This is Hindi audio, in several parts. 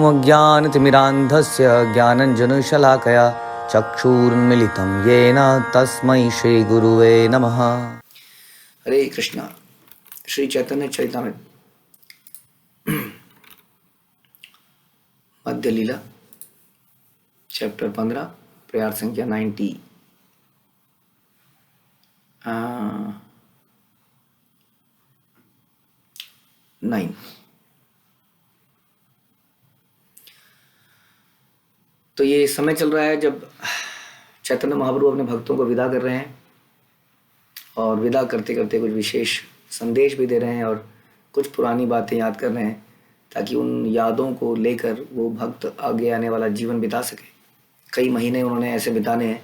अज्ञानतिमिरान्धस्य ज्ञानञ्जनशलाकया चक्षुरुन्मिलितं येन तस्मै श्रीगुरुवे नमः। हरे कृष्णा। श्री चैतन्य चरितामृत मध्य लीला चैप्टर 15 प्रयार संख्या 99। तो ये समय चल रहा है जब चैतन्य महाप्रभु अपने भक्तों को विदा कर रहे हैं और विदा करते करते कुछ विशेष संदेश भी दे रहे हैं और कुछ पुरानी बातें याद कर रहे हैं ताकि उन यादों को लेकर वो भक्त आगे आने वाला जीवन बिता सके। कई महीने उन्होंने ऐसे बिताने हैं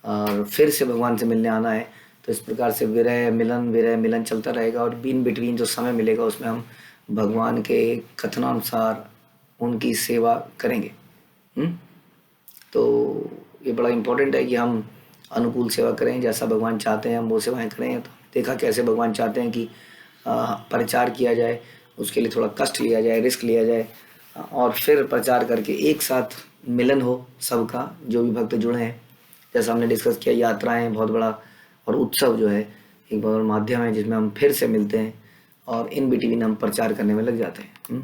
और फिर से भगवान से मिलने आना है, तो इस प्रकार से विरह मिलन चलता रहेगा और बीन बिटवीन जो समय मिलेगा उसमें हम भगवान के कथनानुसार उनकी सेवा करेंगे। तो ये बड़ा इम्पोर्टेंट है कि हम अनुकूल सेवा करें, जैसा भगवान चाहते हैं हम वो सेवाएं करें। तो देखा कैसे भगवान चाहते हैं कि प्रचार किया जाए, उसके लिए थोड़ा कष्ट लिया जाए, रिस्क लिया जाए और फिर प्रचार करके एक साथ मिलन हो सबका, जो भी भक्त जुड़े हैं। जैसा हमने डिस्कस किया, यात्राएं बहुत बड़ा और उत्सव जो है एक बहुत बड़ा माध्यम है जिसमें हम फिर से मिलते हैं और इन बिटवीन हम प्रचार करने में लग जाते हैं।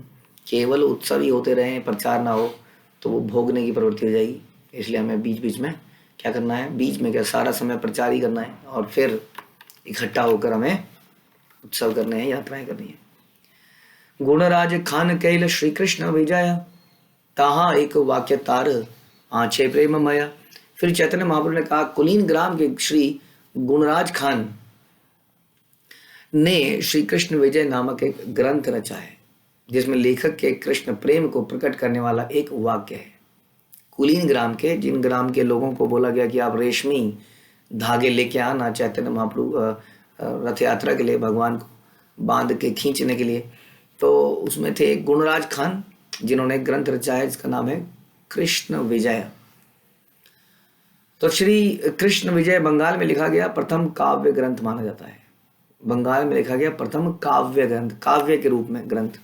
केवल उत्सव ही होते रहें, प्रचार ना हो तो वो भोगने की प्रवृत्ति हो जाएगी। इसलिए हमें बीच बीच में क्या करना है, बीच में क्या सारा समय प्रचार ही करना है और फिर इकट्ठा होकर हमें उत्सव करने हैं, यात्राएं करनी है। गुणराज खान कैल श्री कृष्ण विजय, ताहा एक वाक्य तार आंचे प्रेम माया। फिर चैतन्य महाप्रभु ने कहा, कुलीन ग्राम के श्री गुणराज खान ने श्री कृष्ण विजय नामक एक ग्रंथ रचा है जिसमें लेखक के कृष्ण प्रेम को प्रकट करने वाला एक वाक्य है। कुलीन ग्राम के, जिन ग्राम के लोगों को बोला गया कि आप रेशमी धागे लेके आना चैतन्य महाप्रभु रथ यात्रा के लिए, भगवान को बांध के खींचने के लिए, तो उसमें थे एक गुणराज खान जिन्होंने ग्रंथ रचा है जिसका नाम है कृष्ण विजय। तो श्री कृष्ण विजय बंगाल में लिखा गया प्रथम काव्य ग्रंथ माना जाता है। बंगाल में लिखा गया प्रथम काव्य ग्रंथ, काव्य के रूप में ग्रंथ।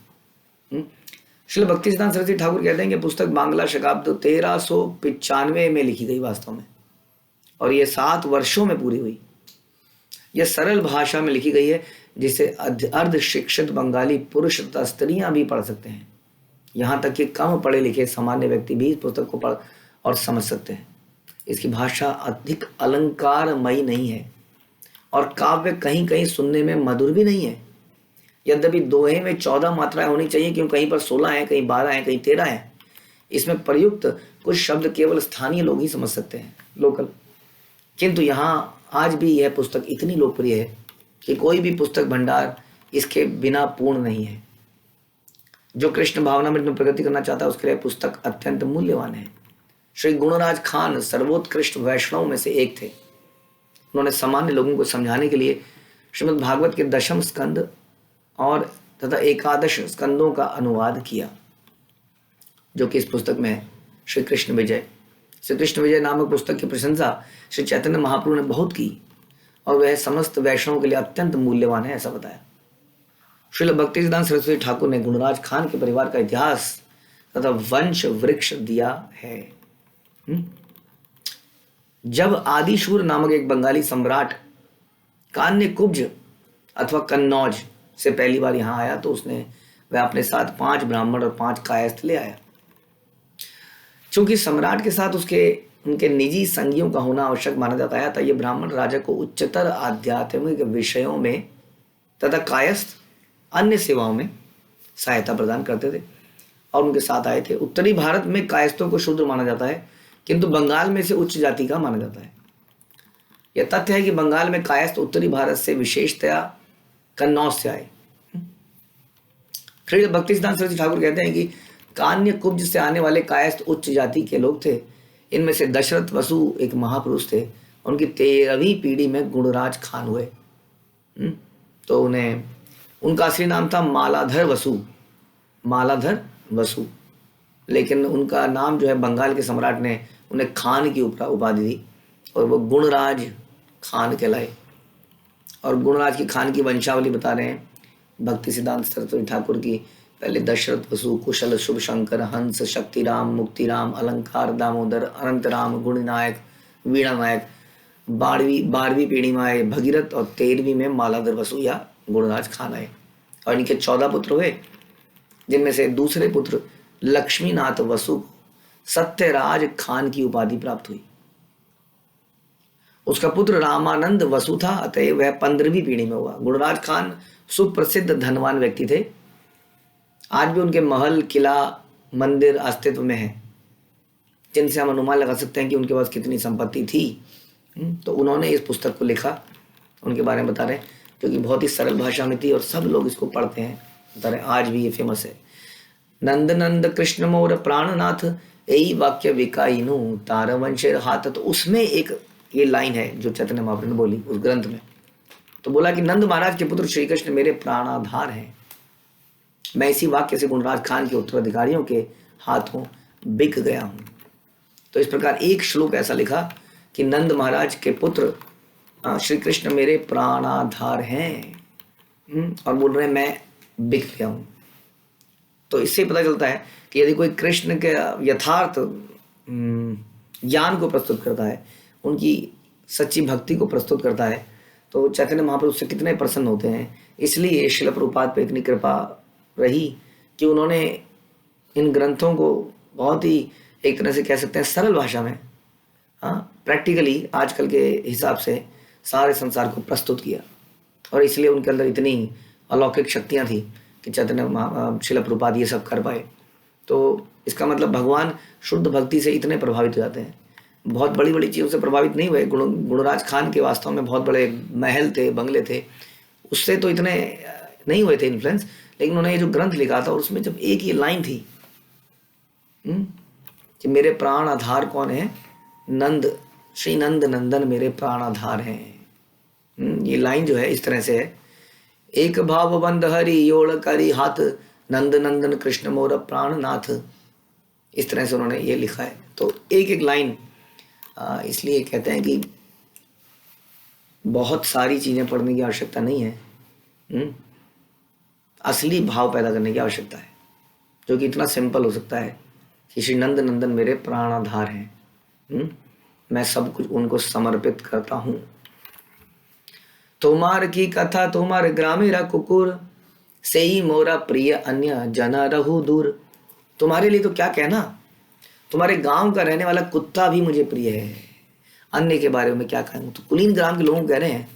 श्रील भक्तिसिद्धांत सरस्वती ठाकुर कहते हैं कि पुस्तक बांग्ला शकाब्द 1395 में लिखी गई वास्तव में, और ये 7 वर्षों में पूरी हुई। यह सरल भाषा में लिखी गई है जिसे अर्ध शिक्षित बंगाली पुरुष तथा स्त्रियां भी पढ़ सकते हैं। यहाँ तक कि कम पढ़े लिखे सामान्य व्यक्ति भी इस पुस्तक को पढ़ और समझ सकते हैं। इसकी भाषा अधिक अलंकारमयी नहीं है और काव्य कहीं कहीं सुनने में मधुर भी नहीं है। यद्यपि दोहे में 14 मात्राएं होनी चाहिए, क्यों कहीं पर 16 हैं, कहीं 12 हैं, कहीं 13 हैं। इसमें प्रयुक्त कुछ शब्द केवल स्थानीय लोग ही समझ सकते हैं, लोकल। किंतु यहाँ आज भी यह पुस्तक इतनी लोकप्रिय है कि कोई भी पुस्तक भंडार इसके बिना पूर्ण नहीं है। जो कृष्ण भावनामृत में प्रगति करना चाहता है उसके लिए पुस्तक अत्यंत मूल्यवान है। श्री गुणराज खान सर्वोत्कृष्ट वैष्णव में से एक थे। उन्होंने सामान्य लोगों को समझाने के लिए श्रीमद् भागवत के 10वें स्कंद और तथा 11 स्कंदों का अनुवाद किया, जो कि इस पुस्तक में है, श्री कृष्ण विजय। श्री कृष्ण विजय नामक पुस्तक की प्रशंसा श्री चैतन्य महाप्रभु ने बहुत की और वह समस्त वैष्णवों के लिए अत्यंत मूल्यवान है, ऐसा बताया। श्रील भक्तिसिद्धांत सरस्वती ठाकुर ने गुणराज खान के परिवार का इतिहास तथा वंश वृक्ष दिया है। जब आदिशूर नामक एक बंगाली सम्राट कान्य कुब्ज अथवा कन्नौज से पहली बार यहाँ आया तो वह अपने साथ 5 ब्राह्मण और 5 कायस्थ ले आया। चूंकि सम्राट के साथ उनके निजी संगियों का होना आवश्यक माना जाता है, तो ये ब्राह्मण राजा को उच्चतर आध्यात्मिक विषयों में तथा कायस्थ अन्य सेवाओं में सहायता प्रदान करते थे और उनके साथ आए थे। उत्तरी भारत में कायस्थों को शूद्र माना जाता है, किंतु बंगाल में से उच्च जाति का माना जाता है। यह तथ्य है कि बंगाल में कायस्थ उत्तरी भारत से विशेषतया कन्नौज से आए। श्री भक्तिसिद्धांत सरस्वती ठाकुर कहते हैं कि कान्य कुब्ज से आने वाले कायस्थ उच्च जाति के लोग थे। इनमें से दशरथ वसु एक महापुरुष थे। उनकी 13वीं पीढ़ी में गुणराज खान हुए। तो उनका असली नाम था मालाधर वसु, लेकिन उनका नाम जो है बंगाल के सम्राट ने उन्हें खान की उपाधि दी और वो गुणराज खान कहलाए। और गुणराज की खान की वंशावली बता रहे हैं भक्ति सिद्धांत सरस्वती ठाकुर की पहले दशरथ वसु कुशल शुभ शंकर हंस शक्ति राम मुक्ति राम अलंकार दामोदर अनंत राम गुणनायक वीणा नायक, 12वीं पीढ़ी में आए भगीरथ और 13वीं में मालाधर वसु या गुणराज खान आए। और इनके 14 पुत्र हुए, जिनमें से दूसरे पुत्र लक्ष्मीनाथ वसु को सत्यराज खान की उपाधि प्राप्त हुई। उसका पुत्र रामानंद वसु था, अतः वह 15वीं पीढ़ी में हुआ। गुणराज खान सुप्रसिद्ध धनवान व्यक्ति थे। आज भी उनके महल किला मंदिर अस्तित्व में है, जिनसे हम अनुमान लगा सकते हैं कि उनके पास कितनी संपत्ति थी। तो उन्होंने इस पुस्तक को लिखा, उनके बारे में बता रहे हैं, जो कि बहुत ही सरल भाषा में थी और सब लोग इसको पढ़ते हैं, बता रहे आज भी ये फेमस है। नंद नंद कृष्ण मोर प्राणनाथ यही वाक्य विकाइनु तारवंशेर हाथ। तो उसमें एक ये लाइन है जो चैतन्य महाप्रभु ने बोली उस ग्रंथ में। तो बोला कि नंद महाराज के पुत्र श्री कृष्ण मेरे प्राणाधार हैं। मैं इसी वाक्य से गुणराज खान के उत्तराधिकारियों के हाथों बिक गया हूं। तो इस प्रकार एक श्लोक ऐसा लिखा कि नंद महाराज के पुत्र श्री कृष्ण मेरे प्राणाधार हैं और बोल रहे हैं मैं बिक गया हूं। तो इससे पता चलता है कि यदि कोई कृष्ण के यथार्थ ज्ञान को प्रस्तुत करता है, उनकी सच्ची भक्ति को प्रस्तुत करता है, तो चैतन्य महाप्रभु उससे कितने प्रसन्न होते हैं। इसलिए श्रील प्रभुपाद पे इतनी कृपा रही कि उन्होंने इन ग्रंथों को बहुत ही एक तरह से कह सकते हैं सरल भाषा में, प्रैक्टिकली आजकल के हिसाब से सारे संसार को प्रस्तुत किया। और इसलिए उनके अंदर इतनी अलौकिक शक्तियाँ थी कि चैतन्य श्रील प्रभुपाद ये सब कर पाए। तो इसका मतलब भगवान शुद्ध भक्ति से इतने प्रभावित हो जाते हैं। बहुत बड़ी बड़ी चीज़ों से प्रभावित नहीं हुए। गुणराज खान के वास्तव में बहुत बड़े महल थे, बंगले थे, उससे तो इतने नहीं हुए थे इन्फ्लुएंस। लेकिन उन्होंने ये जो ग्रंथ लिखा था, उसमें जब एक ये लाइन थी कि मेरे प्राण आधार कौन है, नंद, श्री नंद नंदन मेरे प्राण आधार हैं। ये लाइन जो है इस तरह से है, एक भाव बंद हरि योड़ करी हाथ, नंद नंदन कृष्ण मोर प्राणनाथ। इस तरह से उन्होंने ये लिखा है। तो एक एक लाइन इसलिए कहते हैं कि बहुत सारी चीज़ें पढ़ने की आवश्यकता नहीं है, असली भाव पैदा करने की आवश्यकता है, जो कि इतना सिंपल हो सकता है कि श्री नंद नंदन मेरे प्राणाधार हैं, मैं सब कुछ उनको समर्पित करता हूँ। तुम्हार की कथा तुम्हारे ग्रामीण कुकुर, से ही मोरा प्रिय अन्य जना रहु दूर। तुम्हारे लिए तो क्या कहना, तुम्हारे गांव का रहने वाला कुत्ता भी मुझे प्रिय है, अन्य के बारे में क्या कहूँ। तो कुलीन ग्राम के लोगों को कह रहे हैं,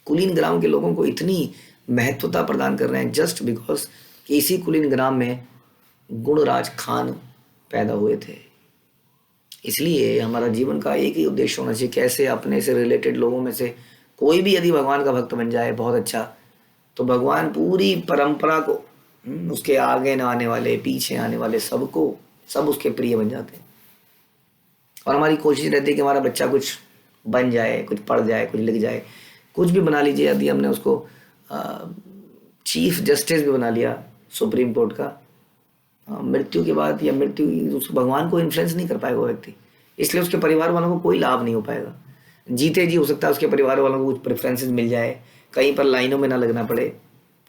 कुलीन ग्राम के लोगों को इतनी महत्वता प्रदान कर रहे हैं जस्ट बिकॉज कि इसी कुलीन ग्राम में गुणराज खान पैदा हुए थे। इसलिए हमारा जीवन का एक ही उद्देश्य होना चाहिए, कैसे अपने से रिलेटेड लोगों में से कोई भी यदि भगवान का भक्त बन जाए बहुत अच्छा, तो भगवान पूरी परंपरा को, उसके आगे न आने वाले पीछे आने वाले सबको, सब उसके प्रिय बन जाते हैं। और हमारी कोशिश रहती है कि हमारा बच्चा कुछ बन जाए, कुछ पढ़ जाए, कुछ लिख जाए, कुछ भी बना लीजिए। यदि हमने उसको चीफ जस्टिस भी बना लिया सुप्रीम कोर्ट का, मृत्यु के बाद या मृत्यु भगवान को इन्फ्लुएंस नहीं कर पाएगा वो व्यक्ति। इसलिए उसके परिवार वालों को कोई लाभ नहीं हो पाएगा। जीते जी हो सकता है उसके परिवार वालों को कुछ प्रेफरेंसेस मिल जाए, कहीं पर लाइनों में ना लगना पड़े,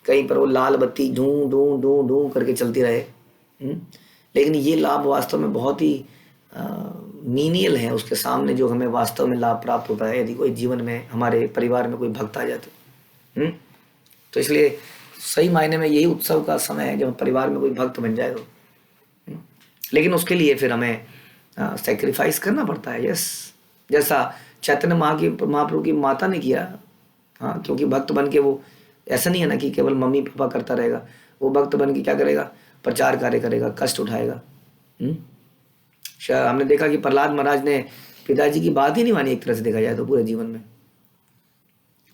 कहीं पर वो लाल बत्ती ढूं ढूं ढूं ढूं करके चलती रहे। लेकिन ये लाभ वास्तव में बहुत ही मीनियल है उसके सामने जो हमें वास्तव में लाभ प्राप्त होता है यदि कोई जीवन में हमारे परिवार में कोई भक्त आ जाए तो इसलिए सही मायने में यही उत्सव का समय है जब परिवार में कोई भक्त बन जाए तो। लेकिन उसके लिए फिर हमें सेक्रीफाइस करना पड़ता है। यस, जैसा चैतन्य महाप्रभु की माता ने किया। हाँ, क्योंकि भक्त बन के वो ऐसा नहीं है ना कि केवल मम्मी पापा करता रहेगा, वो भक्त बन के क्या करेगा, प्रचार कार्य करेगा, कष्ट उठाएगा। हमने देखा कि प्रहलाद महाराज ने पिताजी की बात ही नहीं मानी एक तरह से देखा जाए तो पूरे जीवन में,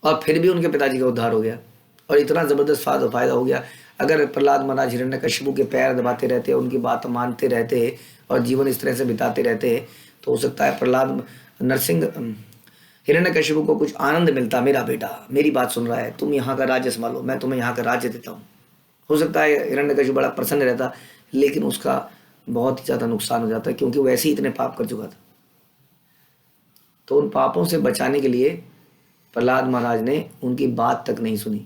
और फिर भी उनके पिताजी का उद्धार हो गया और इतना ज़बरदस्त फायदा हो गया। अगर प्रहलाद महाराज हिरण्यकशिपु के पैर दबाते रहते, उनकी बात मानते रहते और जीवन इस तरह से बिताते रहते, तो हो सकता है प्रहलाद नरसिंह हिरण्यकशिपु को कुछ आनंद मिलता, मेरा बेटा मेरी बात सुन रहा है, तुम यहाँ का राज्य संभालो, मैं तुम्हें यहाँ का राज्य देता हूँ। हो सकता है हिरण्यकशिपु बड़ा प्रसन्न रहता, लेकिन उसका बहुत ही ज़्यादा नुकसान हो जाता है क्योंकि वैसे ही इतने पाप कर चुका था। तो उन पापों से बचाने के लिए प्रहलाद महाराज ने उनकी बात तक नहीं सुनी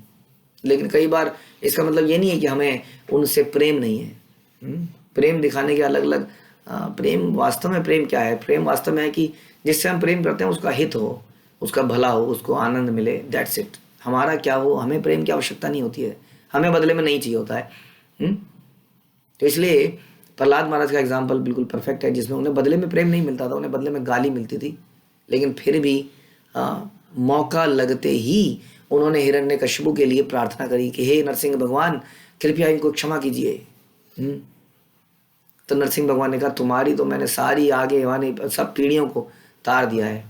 लेकिन कई बार इसका मतलब ये नहीं है कि हमें उनसे प्रेम नहीं है। प्रेम दिखाने के अलग अलग प्रेम, वास्तव में प्रेम क्या है? प्रेम वास्तव में है कि जिससे हम प्रेम करते हैं उसका हित हो, उसका भला हो, उसको आनंद मिले, दैट्स इट। हमारा क्या हो, हमें प्रेम की आवश्यकता नहीं होती है, हमें बदले में नहीं चाहिए होता है। तो इसलिए प्रहलाद महाराज का एग्जाम्पल बिल्कुल परफेक्ट है, जिसमें उन्हें बदले में प्रेम नहीं मिलता था, उन्हें बदले में गाली मिलती थी, लेकिन फिर भी मौका लगते ही उन्होंने हिरण्यकशिपु के लिए प्रार्थना करी कि हे नरसिंह भगवान, कृपया इनको क्षमा कीजिए। तो नरसिंह भगवान ने कहा तुम्हारी तो मैंने सारी आगे वानी सब पीढ़ियों को तार दिया है।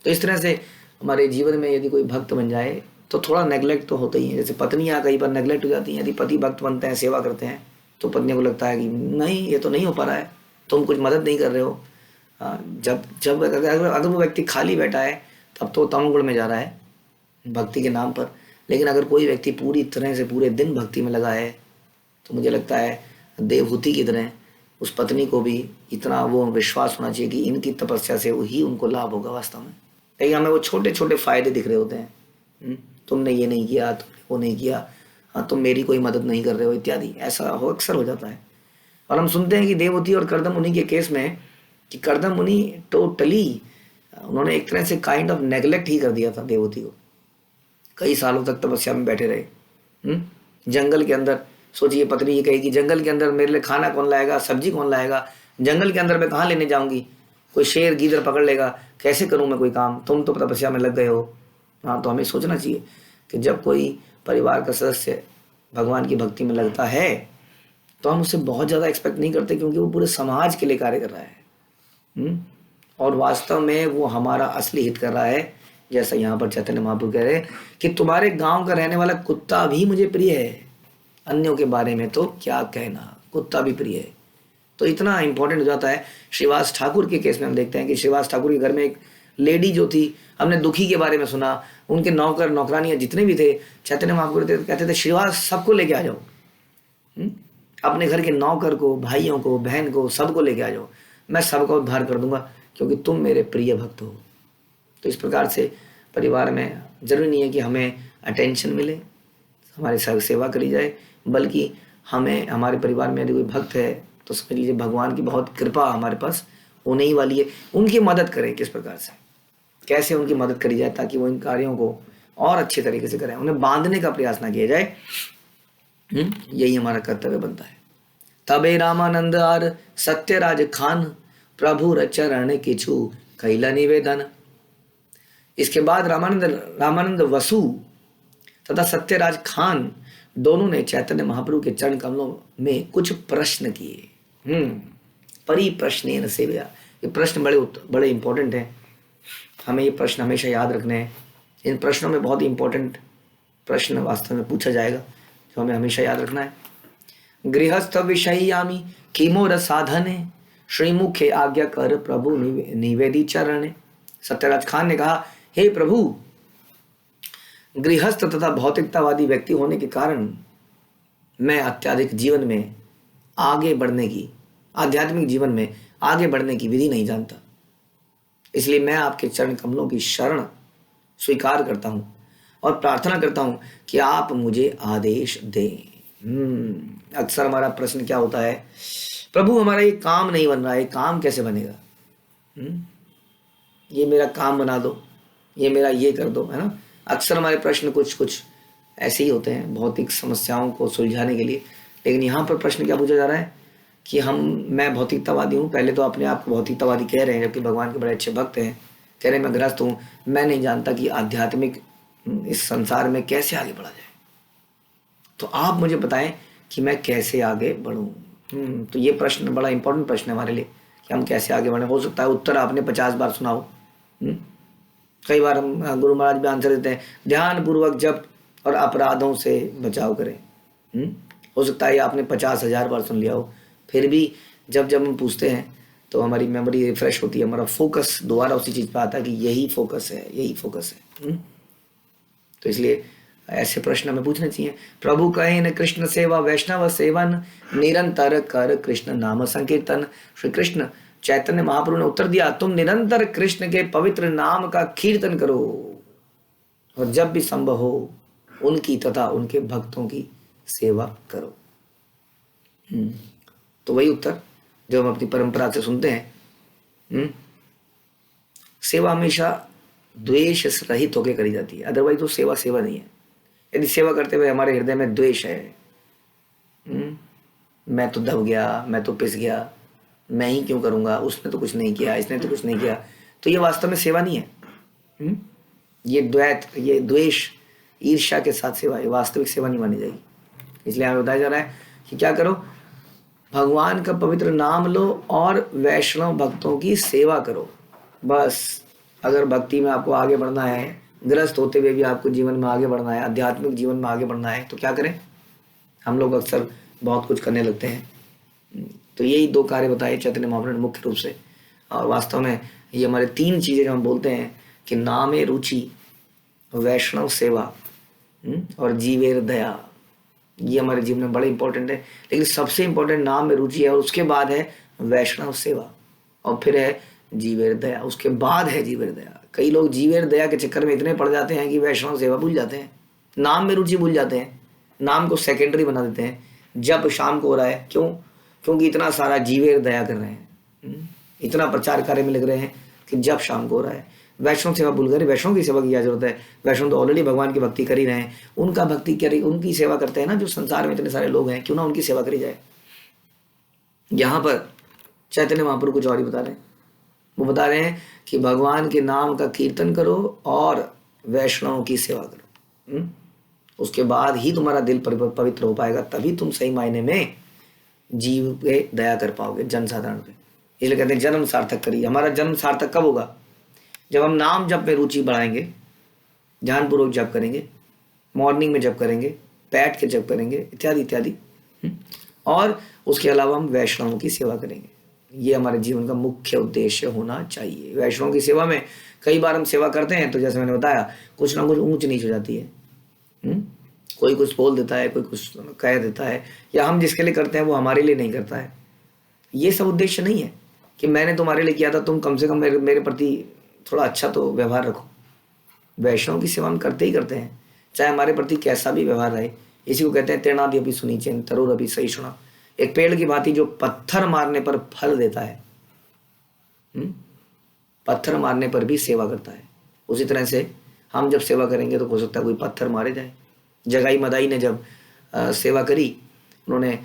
तो इस तरह से हमारे जीवन में यदि कोई भक्त बन जाए तो थोड़ा नेगलेक्ट तो होता ही है। जैसे पत्नियां कई बार नेगलेक्ट हो जाती हैं, यदि पति भक्त बनते हैं, सेवा करते हैं, तो पत्नियों को लगता है कि नहीं, ये तो नहीं हो पा रहा है, तुम कुछ मदद नहीं कर रहे हो। जब जब अगर वो व्यक्ति खाली बैठा है तब तो तमोगुण में जा रहा है भक्ति के नाम पर। लेकिन अगर कोई व्यक्ति पूरी तरह से पूरे दिन भक्ति में लगा है तो मुझे लगता है देवहूति की तरह उस पत्नी को भी इतना वो विश्वास होना चाहिए कि इनकी तपस्या से ही उनको लाभ होगा वास्तव में। लेकिन हमें वो छोटे छोटे फायदे दिख रहे होते हैं, तुमने ये नहीं किया, तुमने वो नहीं किया, तुम मेरी कोई मदद नहीं कर रहे हो इत्यादि, ऐसा अक्सर हो जाता है। और हम सुनते हैं कि देवहूति और कर्दम मुनि के केस में कि कर्दम मुनि टोटली उन्होंने एक तरह से काइंड ऑफ नेगलेक्ट ही कर दिया था देवहूति को। कई सालों तक तपस्या में बैठे रहे जंगल के अंदर। सोचिए पत्नी ये कहेगी जंगल के अंदर मेरे लिए खाना कौन लाएगा, सब्जी कौन लाएगा, जंगल के अंदर मैं कहाँ लेने जाऊंगी, कोई शेर गीदड़ पकड़ लेगा, कैसे करूं मैं कोई काम, तुम तो तपस्या में लग गए हो। हाँ, तो हमें सोचना चाहिए कि जब कोई परिवार का सदस्य भगवान की भक्ति में लगता है तो हम उससे बहुत ज़्यादा एक्सपेक्ट नहीं करते, क्योंकि वो पूरे समाज के लिए कार्य कर रहा है और वास्तव में वो हमारा असली हित कर रहा है। जैसा यहाँ पर चैतन्य महाप्रभु कह रहे हैं कि तुम्हारे गांव का रहने वाला कुत्ता भी मुझे प्रिय है, अन्यों के बारे में तो क्या कहना, कुत्ता भी प्रिय है। तो इतना इंपॉर्टेंट हो जाता है। श्रीवास ठाकुर के केस में हम देखते हैं कि श्रीवास ठाकुर के घर में एक लेडी जो थी, हमने दुखी के बारे में सुना, उनके नौकर नौकरानियां जितने भी थे, चैतन्य महाप्रभु कहते थे श्रीवास सबको लेके आ जाओ, अपने घर के नौकर को, भाइयों को, बहन को, सबको लेके आ जाओ, मैं सबका उद्धार कर दूंगा क्योंकि तुम मेरे प्रिय भक्त हो। तो इस प्रकार से परिवार में जरूरी नहीं है कि हमें अटेंशन मिले, हमारी सेवा करी जाए, बल्कि हमें हमारे परिवार में यदि कोई भक्त है तो समझ लीजिए भगवान की बहुत कृपा हमारे पास होने ही वाली है। उनकी मदद करें, किस प्रकार से, कैसे उनकी मदद करी जाए ताकि वो इन कार्यों को और अच्छे तरीके से करें, उन्हें बांधने का प्रयास ना किया जाए। यही हमारा कर्तव्य बनता है। तबे रामानंद और सत्यराज खान प्रभु चरण किछु कैला निवेदन। इसके बाद रामानंद वसु तथा सत्यराज खान दोनों ने चैतन्य महाप्रभु के चरण कमलों में कुछ प्रश्न किए। परिप्रश्नेन सेवया, ये प्रश्न बड़े इंपॉर्टेंट हैं, हमें ये प्रश्न हमेशा याद रखने हैं। इन प्रश्नों में बहुत ही इंपॉर्टेंट प्रश्न वास्तव में पूछा जाएगा जो हमें हमेशा याद रखना है। गृहस्थ विषयामी किमोर साधने श्रीमुखे आज्ञा कर प्रभु निवेदी चरण। सत्यराज खान ने कहा, हे प्रभु, गृहस्थ तथा भौतिकतावादी व्यक्ति होने के कारण मैं अत्याधिक जीवन में आगे बढ़ने की, आध्यात्मिक जीवन में आगे बढ़ने की विधि नहीं जानता, इसलिए मैं आपके चरण कमलों की शरण स्वीकार करता हूं और प्रार्थना करता हूं कि आप मुझे आदेश दें। अक्सर हमारा प्रश्न क्या होता है, प्रभु हमारा ये काम नहीं बन रहा है, काम कैसे बनेगा, ये मेरा काम बना दो, ये मेरा ये कर दो, है ना। अक्सर हमारे प्रश्न कुछ ऐसे ही होते हैं भौतिक समस्याओं को सुलझाने के लिए। लेकिन यहाँ पर प्रश्न क्या पूछा जा रहा है कि मैं भौतिकतावादी हूँ, पहले तो अपने आप को भौतिकतावादी कह रहे हैं, जबकि भगवान के बड़े अच्छे भक्त हैं, कह रहे हैं मैं गृहस्थ हूँ, मैं नहीं जानता कि आध्यात्मिक इस संसार में कैसे आगे बढ़ा जाए, तो आप मुझे बताएं कि मैं कैसे आगे बढ़ूँ। तो ये प्रश्न बड़ा इंपॉर्टेंट प्रश्न है हमारे लिए कि हम कैसे आगे बढ़ें। हो सकता है उत्तर आपने 50 बार सुना हो, कई बार हम गुरु महाराज भी आंसर देते हैं, ध्यान पूर्वक जप और अपराधों से बचाव करें। हो सकता है आपने 50,000 बार सुन लिया हो, फिर भी जब हम पूछते हैं तो हमारी मेमोरी रिफ्रेश होती है, हमारा फोकस दोबारा उसी चीज़ पे आता है कि यही फोकस है, यही फोकस है। तो इसलिए ऐसे प्रश्न हमें पूछने चाहिए। प्रभु कहे न कृष्ण सेवा वैष्णव सेवन, निरंतर कर कृष्ण नाम संकीर्तन। श्री कृष्ण चैतन्य महाप्रभु ने उत्तर दिया, तुम निरंतर कृष्ण के पवित्र नाम का कीर्तन करो और जब भी संभव हो उनकी तथा उनके भक्तों की सेवा करो। तो वही उत्तर जो हम अपनी परंपरा से सुनते हैं। सेवा हमेशा द्वेष रहित होकर करी जाती है, अदरवाइज तो सेवा सेवा नहीं है। यदि सेवा करते हुए हमारे हृदय में द्वेष है, मैं तो दब गया, मैं तो पिस गया, मैं ही क्यों करूंगा, उसने तो कुछ नहीं किया, इसने तो कुछ नहीं किया, तो ये वास्तव में सेवा नहीं है। ये द्वैत, ये द्वेष, ईर्ष्या के साथ सेवा, ये वास्तविक सेवा नहीं मानी जाएगी। इसलिए हमें बताया जा रहा है कि क्या करो, भगवान का पवित्र नाम लो और वैष्णव भक्तों की सेवा करो। बस अगर भक्ति में आपको आगे बढ़ना है, ग्रस्त होते हुए भी आपको जीवन में आगे बढ़ना है, आध्यात्मिक जीवन में आगे बढ़ना है, तो क्या करें? हम लोग अक्सर बहुत कुछ करने लगते हैं। तो यही दो कार्य बताए चैतन्य महाप्रभु ने मुख्य रूप से। और वास्तव में ये हमारे तीन चीज़ें जो हम बोलते हैं कि नामे रुचि, वैष्णव सेवा और जीवेर दया, ये हमारे जीवन में बड़े इंपॉर्टेंट है। लेकिन सबसे इंपॉर्टेंट नाम में रुचि है और उसके बाद है वैष्णव सेवा और फिर है जीवेर दया, उसके बाद है जीवेर दया। कई लोग जीवेर दया के चक्कर में इतने पड़ जाते हैं कि वैष्णव सेवा भूल जाते हैं, नाम में रुचि भूल जाते हैं, नाम को सेकेंडरी बना देते हैं। जब शाम को हो रहा है, क्यों? क्योंकि इतना सारा जीवेर दया कर रहे हैं, इतना प्रचार कार्य में लग रहे हैं कि जब शाम को हो रहा है वैष्णव सेवा भूल गए। वैष्णव की सेवा की क्या जरूरत है? वैष्णव तो ऑलरेडी भगवान की भक्ति कर ही रहे हैं, उनका भक्ति करी, उनकी सेवा करते हैं ना। जो संसार में इतने सारे लोग हैं, क्यों ना उनकी सेवा करी जाए। यहाँ पर चैतन्य महाप्रभु कुछ और ही बता रहे हैं। वो बता रहे हैं कि भगवान के नाम का कीर्तन करो और वैष्णव की सेवा करो, उसके बाद ही तुम्हारा दिल पवित्र हो पाएगा, तभी तुम सही मायने में जीव पे दया कर पाओगे, जनसाधारण पे। इसलिए कहते हैं जन्म सार्थक करिए। हमारा जन्म सार्थक कब होगा? जब हम नाम जप में रुचि बढ़ाएंगे, ध्यानपूर्वक जप करेंगे, मॉर्निंग में जप करेंगे, बैठ के जप करेंगे, इत्यादि इत्यादि। और उसके अलावा हम वैष्णवों की सेवा करेंगे। ये हमारे जीवन का मुख्य उद्देश्य होना चाहिए। वैष्णव की सेवा में कई बार हम सेवा करते हैं तो जैसे मैंने बताया, कुछ ना कुछ ऊंच नीच हो जाती है। कोई कुछ बोल देता है, कोई कुछ कह देता है, या हम जिसके लिए करते हैं वो हमारे लिए नहीं करता है। ये सब उद्देश्य नहीं है कि मैंने तुम्हारे लिए किया था, तुम कम से कम मेरे प्रति थोड़ा अच्छा तो व्यवहार रखो। वैष्णव की सेवा हम करते ही करते हैं, चाहे हमारे प्रति कैसा भी व्यवहार रहे। इसी को कहते हैं तृणादि अपि सुनीचेन तरुर अपि सहिष्णुना, एक पेड़ की भांति जो पत्थर मारने पर फल देता है, पत्थर मारने पर भी सेवा करता है। उसी तरह से हम जब सेवा करेंगे तो हो सकता है कोई पत्थर मारे जाए। जगाई मदाई ने जब सेवा करी, उन्होंने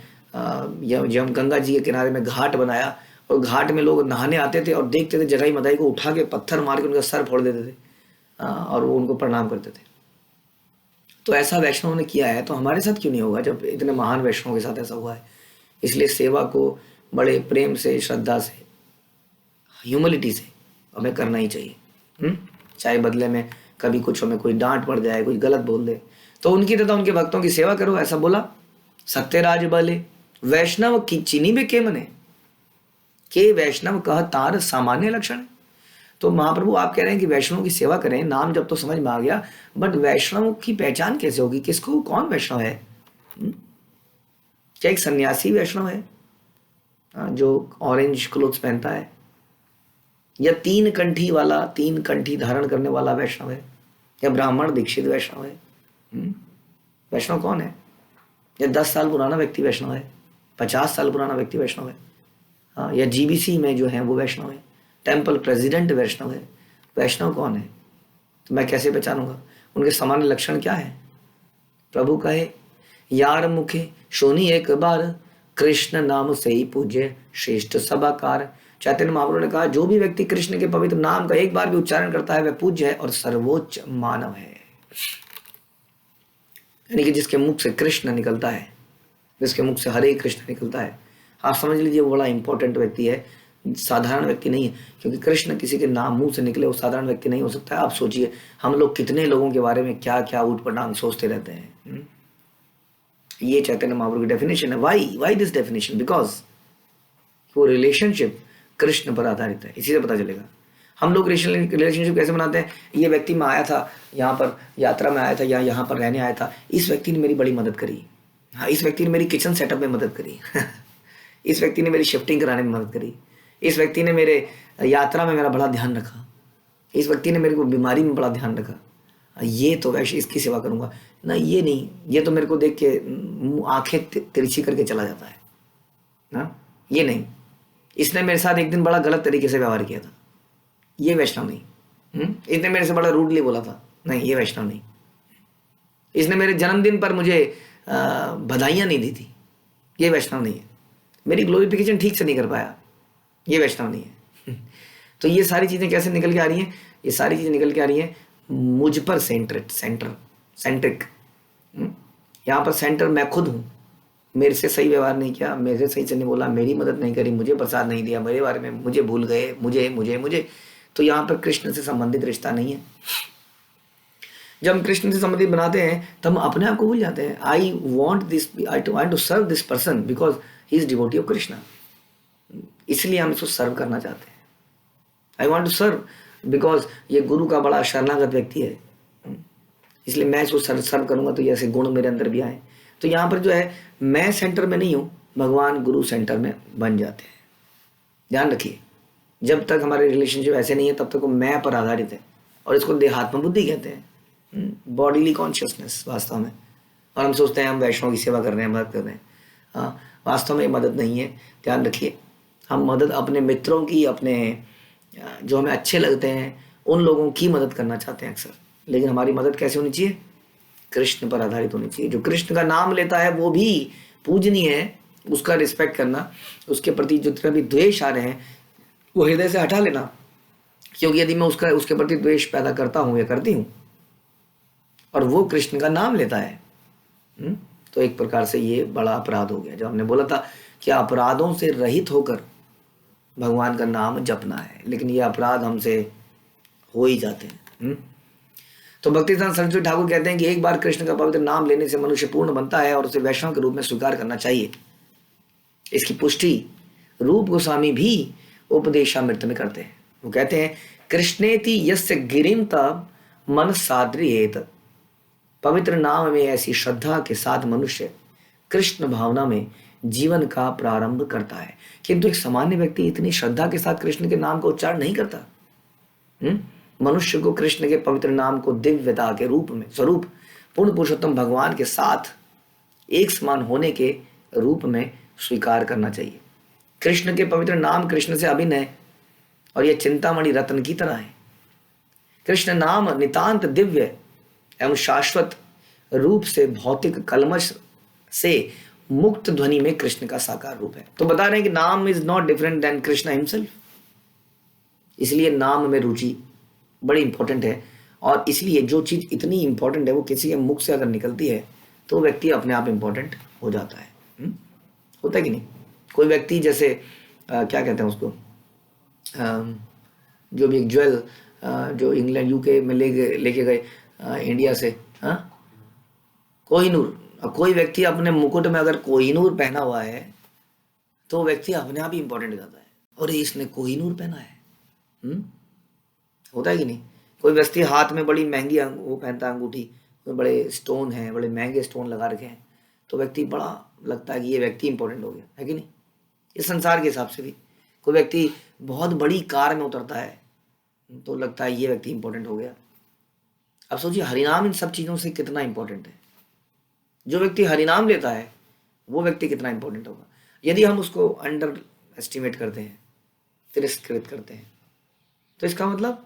जब गंगा जी के किनारे में घाट बनाया और घाट में लोग नहाने आते थे और देखते थे जगाई मदाई को उठा के पत्थर मार के उनका सर फोड़ देते थे और वो उनको प्रणाम करते थे। तो ऐसा वैष्णव ने किया है, तो हमारे साथ क्यों नहीं होगा जब इतने महान वैष्णव के साथ ऐसा हुआ है। इसलिए सेवा को बड़े प्रेम से, श्रद्धा से, ह्यूमिलिटी से हमें करना ही चाहिए। चाहे बदले में कभी कुछ हमें कोई डांट पड़ जाए, कोई गलत बोल दे, तो उनकी तथा उनके भक्तों की सेवा करो। ऐसा बोला सत्यराज बले वैष्णव की चीनी में के मने के वैष्णव कह तार सामान्य लक्षण। तो महाप्रभु आप कह रहे हैं कि वैष्णव की सेवा करें, नाम जब तो समझ में आ गया, बट वैष्णव की पहचान कैसे होगी? किसको, कौन वैष्णव है? क्या एक सन्यासी वैष्णव है जो ऑरेंज क्लोथ्स पहनता है, या तीन कंठी धारण करने वाला वैष्णव है, या ब्राह्मण दीक्षित वैष्णव है? वैष्णव कौन है? या 10 साल पुराना व्यक्ति वैष्णव है, 50 साल पुराना व्यक्ति वैष्णव है, या जीबीसी में जो है वो वैष्णव है, टेम्पल प्रेसिडेंट वैष्णव है। वैष्णव कौन है? तो मैं कैसे पहचानूंगा? उनके सामान्य लक्षण क्या है? प्रभु कहे यार मुखे सोनी एक बार कृष्ण नाम से ही पूज्य श्रेष्ठ सभाकार। चैतन्य महाप्रभु ने कहा जो भी व्यक्ति कृष्ण के पवित्र नाम का एक बार भी उच्चारण करता है वह पूज्य है और सर्वोच्च मानव है। यानी कि जिसके मुख से कृष्ण निकलता है, जिसके मुख से हरे कृष्ण निकलता है, आप समझ लीजिए वो बड़ा इंपॉर्टेंट व्यक्ति है, साधारण व्यक्ति नहीं है। क्योंकि कृष्ण किसी के नाम मुंह से निकले वो साधारण व्यक्ति नहीं हो सकता है। आप सोचिए हम लोग कितने लोगों के बारे में क्या क्या ऊट पटांग सोचते रहते हैं। ये चैतन्य महाप्रभु की डेफिनेशन है। Why this definition? बिकॉज वो रिलेशनशिप कृष्ण पर आधारित है। इसी से पता चलेगा। हम लोग रिलेशनशिप कैसे बनाते हैं? ये व्यक्ति में आया था, यहाँ पर यात्रा में आया था या यहाँ पर रहने आया था, इस व्यक्ति ने मेरी बड़ी मदद करी, हाँ इस व्यक्ति ने मेरी किचन सेटअप में मदद करी इस व्यक्ति ने मेरी शिफ्टिंग कराने में मदद करी, इस व्यक्ति ने मेरे यात्रा में मेरा बड़ा ध्यान रखा, इस व्यक्ति ने मेरे को बीमारी में बड़ा ध्यान रखा। ये तो वैसे इसकी सेवा करूंगा ना, ये नहीं, ये तो मेरे को देख के आंखें तिरछी करके चला जाता है ना, ये नहीं, इसने मेरे साथ एक दिन बड़ा गलत तरीके से व्यवहार किया था, ये वैष्णव नहीं। इसने मेरे से बड़ा रूडली बोला था, नहीं ये वैष्णव नहीं। इसने मेरे जन्मदिन पर मुझे बधाइयाँ नहीं दी थी, ये वैष्णव नहीं है। मेरी ग्लोरिफिकेशन ठीक से नहीं कर पाया, ये वैष्णव नहीं है। तो ये सारी चीज़ें कैसे निकल के आ रही हैं? ये सारी चीज़ें निकल के आ रही हैं मुझ पर सेंट्रिक। यहाँ पर सेंटर मैं खुद हूँ। मेरे से सही व्यवहार नहीं किया, मेरे से सही से नहीं बोला, मेरी मदद नहीं करी, मुझे प्रसाद नहीं दिया, मेरे बारे में मुझे भूल गए, मुझे। तो यहाँ पर कृष्ण से संबंधित रिश्ता नहीं है। जब हम कृष्ण से संबंधित बनाते हैं तब हम अपने आप को भूल जाते हैं। I want to serve this person because he is devotee of Krishna, इसलिए हम इसको सर्व करना चाहते हैं। I want to serve because ये गुरु का बड़ा शरणागत व्यक्ति है, इसलिए मैं इसको सर्व करूंगा तो ये ऐसे गुण मेरे अंदर भी आए। तो यहाँ पर जो है मैं सेंटर में नहीं हूँ, भगवान गुरु सेंटर में बन जाते हैं। ध्यान रखिए, जब तक हमारे रिलेशनशिप ऐसे नहीं है तब तक वो मैं पर आधारित है, और इसको देहात्म बुद्धि कहते हैं, बॉडीली कॉन्शियसनेस वास्तव में। और हम सोचते हैं हम वैष्णव की सेवा कर रहे हैं, मदद कर रहे हैं। हाँ, वास्तव में मदद नहीं है। ध्यान रखिए, हम मदद अपने मित्रों की, अपने जो हमें अच्छे लगते हैं उन लोगों की मदद करना चाहते हैं अक्सर, लेकिन हमारी मदद कैसे होनी चाहिए? कृष्ण पर आधारित होनी चाहिए। जो कृष्ण का नाम लेता है वो भी पूजनीय है, उसका रिस्पेक्ट करना, उसके प्रति जितने भी द्वेष आ रहे हैं वो हृदय से हटा लेना, क्योंकि यदि मैं उसके प्रति द्वेष पैदा करता हूँ या करती हूँ और वो कृष्ण का नाम लेता है, तो एक प्रकार से ये बड़ा अपराध हो गया। जो हमने बोला था कि अपराधों से रहित होकर भगवान का नाम जपना है, लेकिन ये अपराध हमसे हो ही जाते हैं। तो भक्तिसिद्धांत सरस्वती ठाकुर कहते हैं कि एक बार कृष्ण का पवित्र नाम लेने से मनुष्य पूर्ण बनता है और उसे वैष्णव के रूप में स्वीकार करना चाहिए। इसकी पुष्टि रूप गोस्वामी भी उपदेशामृत में करते हैं। वो कहते हैं कृष्णेति यस्य गिरिम तब मन साद्रियेत। पवित्र नाम में ऐसी श्रद्धा के साथ मनुष्य कृष्ण भावना में जीवन का प्रारंभ करता है। किंतु एक सामान्य व्यक्ति इतनी श्रद्धा के साथ कृष्ण के नाम का उच्चारण नहीं करता। मनुष्य को कृष्ण के पवित्र नाम को दिव्यता के रूप में स्वरूप पूर्ण पुरुषोत्तम भगवान के साथ एक समान होने के रूप में स्वीकार करना चाहिए। कृष्ण के पवित्र नाम कृष्ण से अभिन्न है और यह चिंतामणि रत्न की तरह है। कृष्ण नाम नितांत दिव्य एवं शाश्वत रूप से भौतिक कलमश से मुक्त ध्वनि में कृष्ण का साकार रूप है। तो बता रहे हैं कि नाम is not different than Krishna himself. इसलिए नाम में रुचि बड़ी इंपॉर्टेंट है, और इसलिए जो चीज़ इतनी इंपॉर्टेंट है वो किसी के मुख से अगर निकलती है तो व्यक्ति अपने आप इंपॉर्टेंट हो जाता है। होता है कि नहीं? कोई व्यक्ति जैसे क्या कहते हैं उसको, जो भी एक ज्वेल जो इंग्लैंड यूके में लेके गए इंडिया से, कोहिनूर, कोई व्यक्ति अपने मुकुट में अगर कोहिनूर पहना हुआ है तो व्यक्ति अपने आप ही इंपॉर्टेंट हो जाता है, और इसने कोहिनूर पहना है। होता है कि नहीं? कोई व्यक्ति हाथ में बड़ी महंगी वो पहनता है अंगूठी, उसमें बड़े स्टोन हैं, बड़े महंगे स्टोन लगा रखे हैं, तो व्यक्ति बड़ा लगता है कि ये व्यक्ति इंपॉर्टेंट हो गया, है कि नहीं? इस संसार के हिसाब से भी कोई व्यक्ति बहुत बड़ी कार में उतरता है तो लगता है ये व्यक्ति इंपॉर्टेंट हो गया। अब सोचिए हरिनाम इन सब चीज़ों से कितना इंपॉर्टेंट है। जो व्यक्ति हरिनाम लेता है वो व्यक्ति कितना इंपॉर्टेंट होगा। यदि हम उसको अंडर एस्टिमेट करते हैं, तिरस्कृत करते हैं, तो इसका मतलब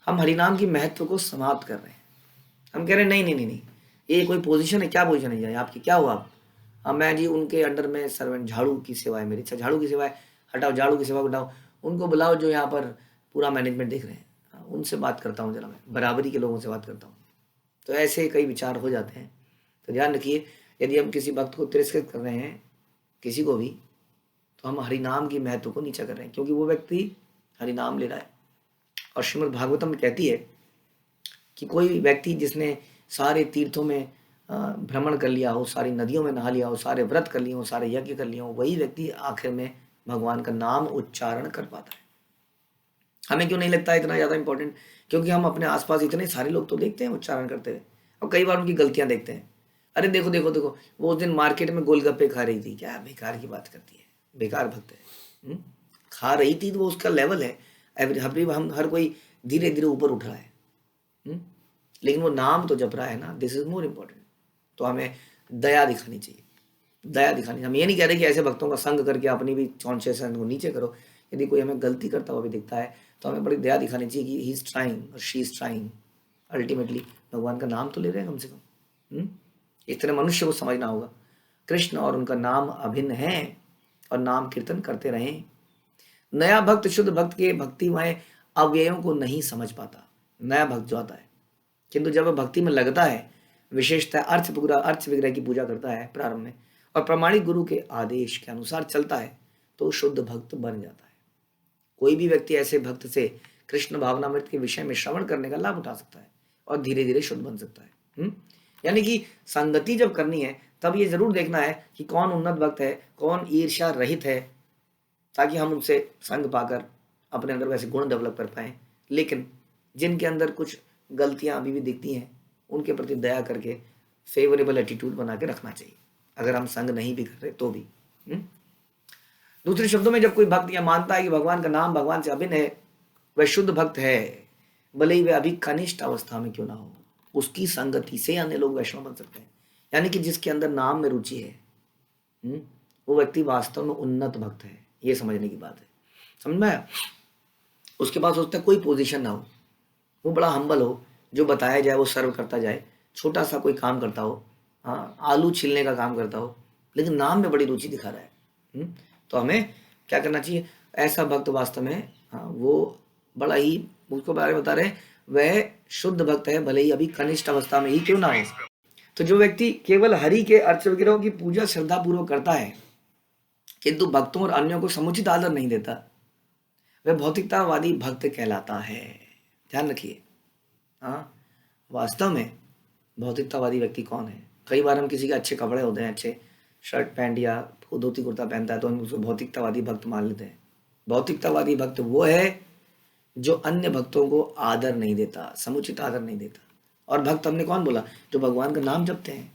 हम हरिनाम की महत्व को समाप्त कर रहे हैं। हम कह रहे हैं नहीं नहीं नहीं नहीं, ये कोई पोजीशन है? क्या पोजीशन है आपकी? क्या हुआ आप? मैं जी उनके अंडर में सर्वेंट, झाड़ू की सेवा है मेरी। अच्छा झाड़ू की सेवा है, हटाओ झाड़ू की सेवा को हटाओ, उनको बुलाओ जो यहाँ पर पूरा मैनेजमेंट देख रहे हैं, उनसे बात करता हूँ जरा, मैं बराबरी के लोगों से बात करता हूँ। तो ऐसे कई विचार हो जाते हैं। तो ध्यान रखिए, यदि हम किसी भक्त को तिरस्कृत कर रहे हैं, किसी को भी, तो हम हरिनाम की महत्व को नीचा कर रहे हैं, क्योंकि वो व्यक्ति हरिनाम ले रहा है। और श्रीमद् भागवतम में कहती है कि कोई व्यक्ति जिसने सारे तीर्थों में भ्रमण कर लिया हो, सारी नदियों में नहा लिया हो, सारे व्रत कर लिए हो, सारे यज्ञ कर लिए हो, वही व्यक्ति आखिर में भगवान का नाम उच्चारण कर पाता है। हमें क्यों नहीं लगता है इतना ज़्यादा इंपॉर्टेंट? क्योंकि हम अपने आसपास इतने सारे लोग तो देखते हैं उच्चारण करते हुए, और कई बार उनकी गलतियां देखते हैं। अरे देखो देखो देखो, वो उस दिन मार्केट में गोलगप्पे खा रही थी। क्या बेकार की बात करती है, बेकार भक्त है। खा रही थी तो वो उसका लेवल है, हम हर कोई धीरे धीरे ऊपर उठ रहा है। लेकिन वो नाम तो जप रहा है ना, दिस इज मोर इम्पोर्टेंट। तो हमें दया दिखानी चाहिए, दया दिखानी। हम ये नहीं कह रहे कि ऐसे भक्तों का संग करके अपनी भी कॉन्शियसनेस को नीचे करो। यदि कोई हमें गलती करता हुआ भी दिखता है तो हमें बड़ी दया दिखानी चाहिए कि ही इज ट्राइंग और शी इज ट्राइंग, अल्टीमेटली भगवान का नाम तो ले रहे हैं कम से कम। इस तरह मनुष्य को समझना होगा, कृष्ण और उनका नाम अभिन्न है और नाम कीर्तन करते रहें। नया भक्त शुद्ध भक्त के भक्तिमय अव्ययों को नहीं समझ पाता, नया भक्त जो आता है, किंतु जब वह भक्ति में लगता है, विशेषतः अर्थ विग्रह की पूजा करता है प्रारंभ में और प्रामाणिक गुरु के आदेश के अनुसार चलता है, तो शुद्ध भक्त बन जाता है। कोई भी व्यक्ति ऐसे भक्त से कृष्ण भावनामृत के विषय में श्रवण करने का लाभ उठा सकता है और धीरे धीरे शुद्ध बन सकता है। यानी कि संगति जब करनी है तब ये जरूर देखना है कि कौन उन्नत भक्त है, कौन ईर्ष्या रहित है, ताकि हम उनसे संग पाकर अपने अंदर वैसे गुण डेवलप कर पाए। लेकिन जिनके अंदर कुछ गलतियां अभी भी दिखती हैं, उनके प्रति दया करके फेवरेबल एटीट्यूड बना के रखना चाहिए, अगर हम संग नहीं भी कर रहे तो भी। दूसरे शब्दों में, जब कोई भक्त यह मानता है कि भगवान का नाम भगवान से अभिन्न है, वह शुद्ध भक्त है, भले ही वह अभी कनिष्ठ अवस्था में क्यों ना हो। उसकी संगति से अन्य लोग वैष्णव बन सकते हैं। यानी कि जिसके अंदर नाम में रुचि है, वो व्यक्ति वास्तव में उन्नत भक्त है। ये समझने की बात है, समझ में आया। उसके पास उसका कोई पोजीशन ना हो, वो बड़ा हम्बल हो, जो बताया जाए वो सर्व करता जाए, छोटा सा कोई काम करता हो, हाँ आलू छिलने का काम करता हो, लेकिन नाम में बड़ी रुचि दिखा रहा है। तो हमें क्या करना चाहिए, ऐसा भक्त वास्तव में, हाँ वो बड़ा ही, उसको बारे में बता रहे हैं, वह शुद्ध भक्त है, भले ही अभी कनिष्ठ अवस्था में ही क्यों ना हो। तो जो व्यक्ति केवल हरि के अर्च विग्रहों की पूजा श्रद्धा पूर्वक करता है, किंतु भक्तों और अन्यों को समुचित आदर नहीं देता, वह भौतिकतावादी भक्त कहलाता है। ध्यान रखिए, हाँ वास्तव में भौतिकतावादी व्यक्ति कौन है। कई बार हम किसी के अच्छे कपड़े होते हैं, अच्छे शर्ट पैंट या धोती कुर्ता पहनता है, तो हम उसको भौतिकतावादी भक्त मान लेते हैं। भौतिकतावादी भक्त वो है जो अन्य भक्तों को आदर नहीं देता, समुचित आदर नहीं देता। और भक्त हमने कौन बोला, जो भगवान का नाम जपते हैं।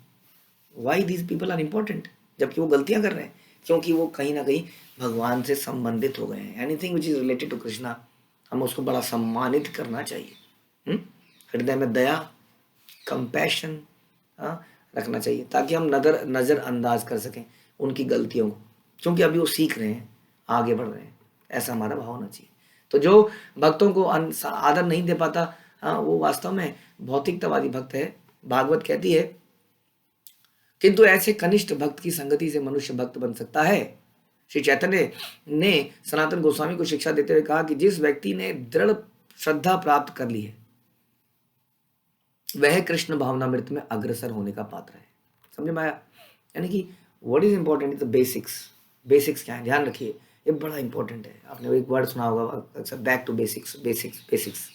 Why these people are important, जबकि वो गलतियां कर रहे हैं, क्योंकि वो कहीं ना कहीं भगवान से संबंधित हो गए हैं। Anything which is related to Krishna, हम उसको बड़ा सम्मानित करना चाहिए। हृदय में दया, कंपैशन रखना चाहिए, ताकि हम नज़रअंदाज कर सकें उनकी गलतियों को, क्योंकि अभी वो सीख रहे हैं, आगे बढ़ रहे हैं। ऐसा हमारा भाव होना चाहिए। तो जो भक्तों को आदर नहीं दे पाता, वो वास्तव में भौतिकतावादी भक्त है। भागवत कहती है, किंतु ऐसे कनिष्ठ भक्त की संगति से मनुष्य भक्त बन सकता है। श्री चैतन्य ने सनातन गोस्वामी को शिक्षा देते हुए कहा कि जिस व्यक्ति ने दृढ़ श्रद्धा प्राप्त कर ली है, वह कृष्ण भावनामृत में अग्रसर होने का पात्र है। समझ में आया। यानी कि what is important is the basics. Basics क्या है, ध्यान रखिए, ये बड़ा इंपॉर्टेंट है। आपने एक वर्ड सुना होगा अक्सर, back to basics, basics basics,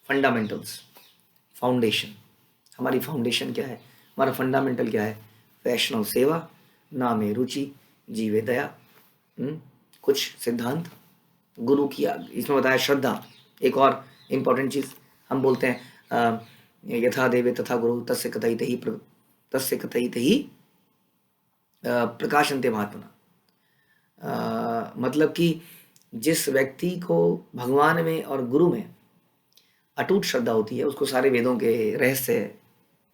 fundamentals, foundation. हमारी फाउंडेशन क्या है, हमारा फंडामेंटल क्या है, वैष्णव सेवा, नामे रुचि, जीवे दया, कुछ सिद्धांत, गुरु की, इसमें बताया श्रद्धा। एक और इम्पॉर्टेंट चीज हम बोलते हैं, यथा देवे तथा गुरु तस्य कथयित ही प्रकाशन्ते महात्मना। मतलब कि जिस व्यक्ति को भगवान में और गुरु में अटूट श्रद्धा होती है, उसको सारे वेदों के रहस्य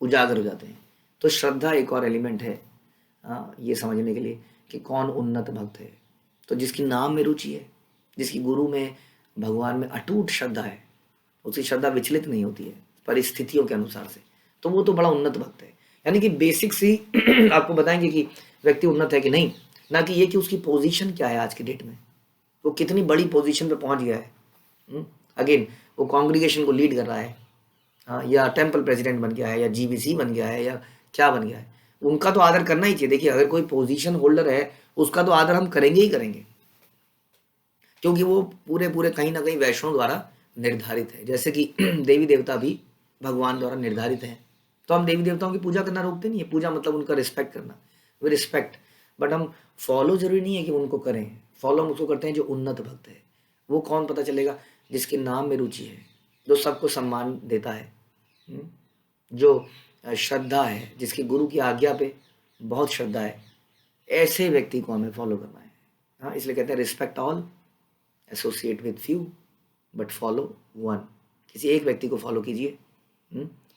उजागर हो जाते हैं। तो श्रद्धा एक और एलिमेंट है ये समझने के लिए कि कौन उन्नत भक्त है। तो जिसकी नाम में रुचि है, जिसकी गुरु में भगवान में अटूट श्रद्धा है, उसकी श्रद्धा विचलित नहीं होती है परिस्थितियों के अनुसार से, तो वो तो बड़ा उन्नत भक्त है। यानी कि बेसिक्स ही आपको बताएंगे कि व्यक्ति उन्नत है कि नहीं, ना कि ये कि उसकी पोजीशन क्या है आज की डेट में, वो कितनी बड़ी पोजीशन पे पहुंच गया है। अगेन वो कॉन्ग्रीगेशन को लीड कर रहा है, या टेम्पल प्रेसिडेंट बन गया है, या जीबीसी बन गया है, या क्या बन गया है, उनका तो आदर करना ही चाहिए। देखिए, अगर कोई पोजीशन होल्डर है, उसका तो आदर हम करेंगे ही करेंगे, क्योंकि वो पूरे पूरे कहीं ना कहीं वैष्णव द्वारा निर्धारित है। जैसे कि देवी देवता भी भगवान द्वारा निर्धारित हैं, तो हम देवी देवताओं की पूजा करना रोकते नहीं है। पूजा मतलब उनका रिस्पेक्ट करना, वे रिस्पेक्ट, बट हम फॉलो जरूरी नहीं है कि उनको करें। फॉलो हम उसको करते हैं जो उन्नत भक्त है। वो कौन पता चलेगा, जिसके नाम में रुचि है, जो सबको सम्मान देता है, जो श्रद्धा है, जिसकी गुरु की आज्ञा पे बहुत श्रद्धा है, ऐसे व्यक्ति को हमें फॉलो करना है। हाँ, इसलिए कहते हैं respect all, associate with few, but follow one. किसी एक व्यक्ति को फॉलो कीजिए,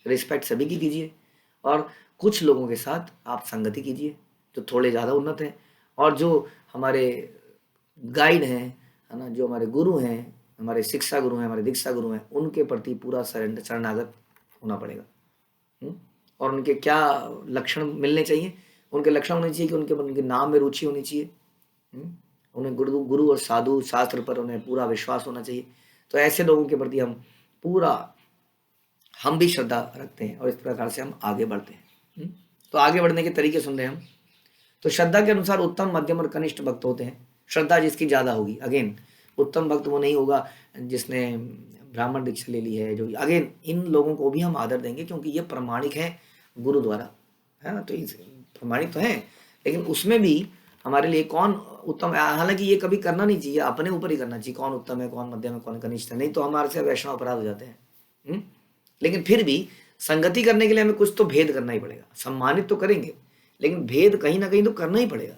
रिस्पेक्ट सभी की कीजिए, और कुछ लोगों के साथ आप संगति कीजिए जो थोड़े ज़्यादा उन्नत हैं, और जो हमारे गाइड हैं, है ना, जो हमारे गुरु हैं, हमारे शिक्षा गुरु हैं, हमारे दीक्षा गुरु हैं, उनके प्रति पूरा सरेंडर शरणागत होना पड़ेगा। और उनके क्या लक्षण मिलने चाहिए? उनके लक्षण होने चाहिए कि उनके नाम में रुचि होनी चाहिए। उन्हें गुरु गुरु और साधु शास्त्र पर उन्हें पूरा विश्वास होना चाहिए। तो ऐसे लोगों के प्रति हम भी श्रद्धा रखते हैं और इस प्रकार से हम आगे बढ़ते हैं। तो आगे बढ़ने के तरीके सुन रहे हैं हम। तो श्रद्धा के अनुसार उत्तम, मध्यम और कनिष्ठ भक्त होते हैं। श्रद्धा जिसकी ज़्यादा होगी, अगेन उत्तम भक्त वो नहीं होगा जिसने ब्राह्मण दीक्षा ले ली है, जो अगेन इन लोगों को भी हम आदर देंगे क्योंकि ये प्रमाणिक है गुरु द्वारा, है ना। तो प्रमाणिक तो है, लेकिन उसमें भी हमारे लिए कौन उत्तम है, हालांकि ये कभी करना नहीं चाहिए, अपने ऊपर ही करना चाहिए कौन उत्तम है, कौन मध्यम है, कौन कनिष्ठ है, नहीं तो हमारे से वैष्णव अपराध हो जाते हैं। लेकिन फिर भी संगति करने के लिए हमें कुछ तो भेद करना ही पड़ेगा। सम्मानित तो करेंगे, लेकिन भेद कहीं ना कहीं तो करना ही पड़ेगा।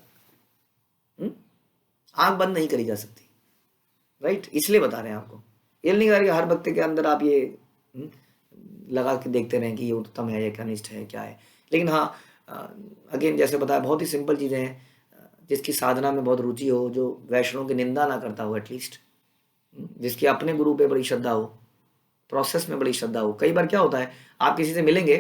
आंख बंद नहीं करी जा सकती, राइट। इसलिए बता रहे हैं आपको, ये नहीं कह रहे कि हर वक्त के अंदर आप ये लगा के देखते रहें कि ये उत्तम है या कनिष्ठ है, क्या है। लेकिन हाँ, अगेन जैसे बताया, बहुत ही सिंपल चीज़ें हैं। जिसकी साधना में बहुत रुचि हो, जो वैष्णव की निंदा ना करता हो एटलीस्ट, जिसकी अपने गुरु पे बड़ी श्रद्धा हो, प्रोसेस में बड़ी श्रद्धा हो। कई बार क्या होता है, आप किसी से मिलेंगे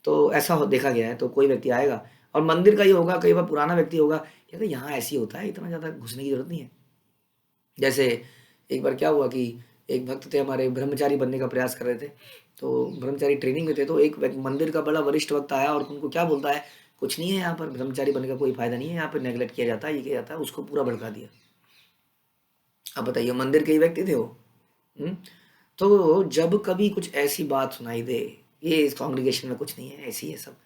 तो ऐसा देखा गया है, तो कोई व्यक्ति आएगा और मंदिर का ही होगा, कई बार पुराना व्यक्ति होगा, कहते यहाँ ऐसी होता है, इतना ज़्यादा घुसने की जरूरत नहीं है। जैसे एक बार क्या हुआ कि एक भक्त थे हमारे, ब्रह्मचारी बनने का प्रयास कर रहे थे, तो ब्रह्मचारी ट्रेनिंग में थे, तो एक मंदिर का बड़ा वरिष्ठ भक्त आया और उनको क्या बोलता है, कुछ नहीं है यहाँ पर ब्रह्मचारी बनने का कोई फायदा नहीं है, यहाँ पर नेगलेक्ट किया जाता है, ये किया जाता है। उसको पूरा भड़का दिया। अब बताइए, मंदिर के ही व्यक्ति थे वो। तो जब कभी कुछ ऐसी बात सुनाई दे, ये इस कॉन्ग्रीगेशन में कुछ नहीं है, ऐसी है सब,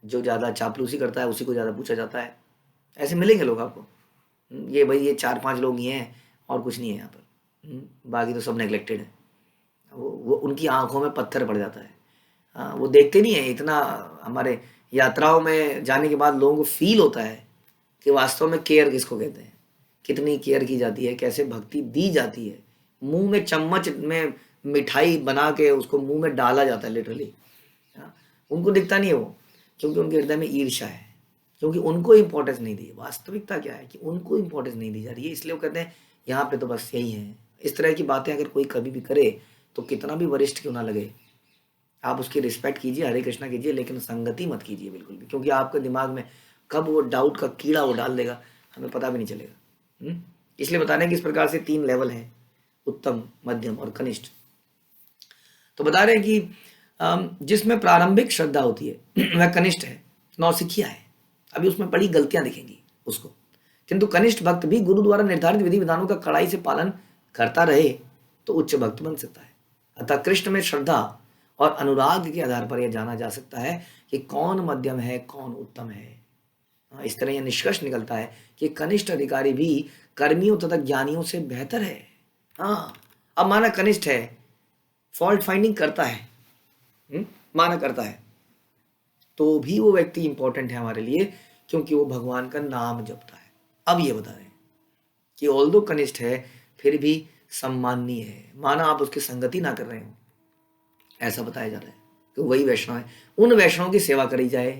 जो ज़्यादा चापलूसी करता है उसी को ज़्यादा पूछा जाता है, ऐसे मिलेंगे लोग आपको। ये भाई ये 4-5 लोग ही हैं और कुछ नहीं है यहाँ पर, बाकी तो सब नेगलेक्टेड है। वो उनकी आंखों में पत्थर पड़ जाता है। वो देखते नहीं है इतना। हमारे यात्राओं में जाने के बाद लोगों को फील होता है कि वास्तव में केयर किसको कहते हैं, कितनी केयर की जाती है, कैसे भक्ति दी जाती है। मुंह में चम्मच में मिठाई बना के उसको मुंह में डाला जाता है लिटरली। उनको दिखता नहीं है वो, क्योंकि उनके हृदय में ईर्ष्या है, क्योंकि उनको इंपॉर्टेंस नहीं दी। वास्तविकता क्या है कि उनको इंपॉर्टेंस नहीं दी जा रही है, इसलिए वो कहते हैं यहाँ पे तो बस यही है। इस तरह की बातें अगर कोई कभी भी करे, तो कितना भी वरिष्ठ क्यों ना लगे, आप उसकी रिस्पेक्ट कीजिए, हरे कृष्णा कीजिए, लेकिन संगति मत कीजिए बिल्कुल भी, क्योंकि आपके दिमाग में कब वो डाउट का कीड़ा वो डाल देगा, हमें पता भी नहीं चलेगा। इसलिए बता रहे हैं कि इस प्रकार से 3 लेवल हैं, उत्तम, मध्यम और कनिष्ठ। तो बता रहे हैं कि जिसमें प्रारंभिक श्रद्धा होती है वह कनिष्ठ है, नौसिखिया है। अभी उसमें बड़ी गलतियां दिखेंगी उसको, किंतु कनिष्ठ भक्त भी गुरु द्वारा निर्धारित विधि विधानों का कड़ाई से पालन करता रहे तो उच्च भक्त बन सकता है। अतः कृष्ण में श्रद्धा और अनुराग के आधार पर यह जाना जा सकता है कि कौन मध्यम है, कौन उत्तम है। इस तरह यह निष्कर्ष निकलता है कि कनिष्ठ अधिकारी भी कर्मियों तथा ज्ञानियों से बेहतर है। अब माना कनिष्ठ है, फॉल्ट फाइंडिंग करता है, माना करता है, तो भी वो व्यक्ति इंपॉर्टेंट है हमारे लिए, क्योंकि वो भगवान का नाम जपता है। अब ये बता रहे हैं कि ऑल्दो कनिष्ठ है, फिर भी सम्माननीय है। माना आप उसकी संगति ना कर रहे हो, ऐसा बताया जा रहा है कि वही वैष्णव है, उन वैष्णव की सेवा करी जाए।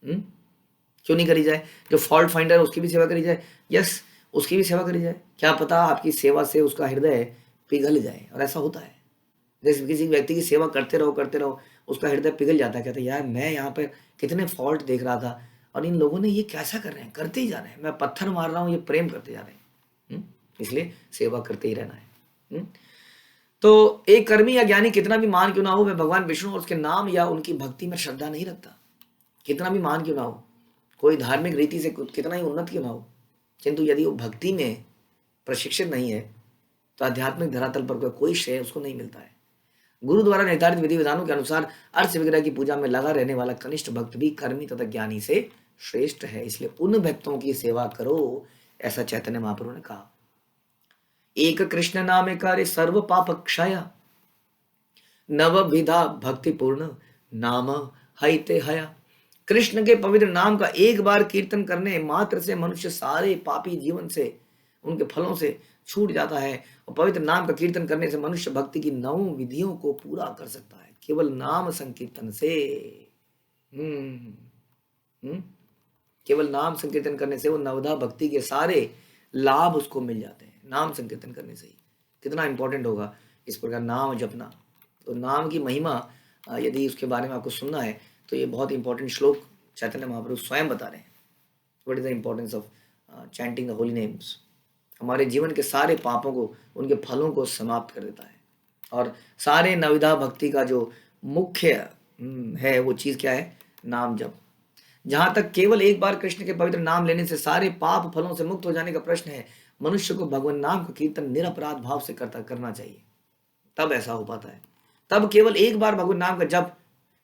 क्यों नहीं करी जाए? जो फॉल्ट फाइंडर है उसकी भी सेवा करी जाए। यस, उसकी भी सेवा करी जाए। क्या पता आपकी सेवा से उसका हृदय पिघल जाए, और ऐसा होता है। जैसे किसी व्यक्ति की सेवा करते रहो, उसका हृदय पिघल जाता है, कहते यार मैं यहाँ पे कितने फॉल्ट देख रहा था और इन लोगों ने ये कैसा कर रहे हैं, करते ही जा रहे हैं, मैं पत्थर मार रहा हूँ, ये प्रेम करते जा रहे हैं। इसलिए सेवा करते ही रहना है। तो एक कर्मी या ज्ञानी कितना भी मान क्यों ना हो, वह भगवान विष्णु और उसके नाम या उनकी भक्ति में श्रद्धा नहीं रखता। कितना भी मान क्यों ना हो, कोई धार्मिक रीति से कितना ही उन्नत क्यों ना हो, किंतु यदि वो भक्ति में प्रशिक्षित नहीं है तो आध्यात्मिक धरातल पर कोई श्रेय उसको नहीं मिलता है। गुरु द्वारा निर्धारित विधि विधानों के अनुसार अर्च विग्रह की पूजा में लगा रहने वाला कनिष्ठ भक्त भी कर्मी तथा ज्ञानी से श्रेष्ठ है। इसलिए उन भक्तों की सेवा करो, ऐसा चैतन्य महाप्रभु ने कहा। एक कृष्ण नामे कार्य सर्व पाप क्षय, नव विधा भक्ति पूर्ण नाम हईते हया। कृष्ण के पवित्र नाम का एक बार कीर्तन करने मात्र से मनुष्य सारे पापी जीवन से, उनके फलों से छूट जाता है, और पवित्र नाम का कीर्तन करने से मनुष्य भक्ति की 9 विधियों को पूरा कर सकता है। केवल नाम संकीर्तन से। हम्म हम्म केवल नाम संकीर्तन करने से वो नवधा भक्ति के सारे लाभ उसको मिल जाते हैं, नाम संकीर्तन करने से ही। कितना इंपॉर्टेंट होगा इस प्रकार नाम जपना। तो नाम की महिमा यदि उसके बारे में आपको सुनना है तो ये बहुत इंपॉर्टेंट श्लोक चैतन्य महाप्रभु स्वयं बता रहे हैं। What is the importance of chanting the Holi names. हमारे जीवन के सारे पापों को, उनके फलों को समाप्त कर देता है। और सारे नविधा भक्ति का जो मुख्य है वो चीज क्या है? नाम जप। जहां तक केवल एक बार कृष्ण के पवित्र नाम लेने से सारे पाप फलों से मुक्त हो जाने का प्रश्न है, मनुष्य को भगवान नाम का कीर्तन निरपराध भाव से करना चाहिए, तब ऐसा हो पाता है। तब केवल एक बार भगवान नाम का जप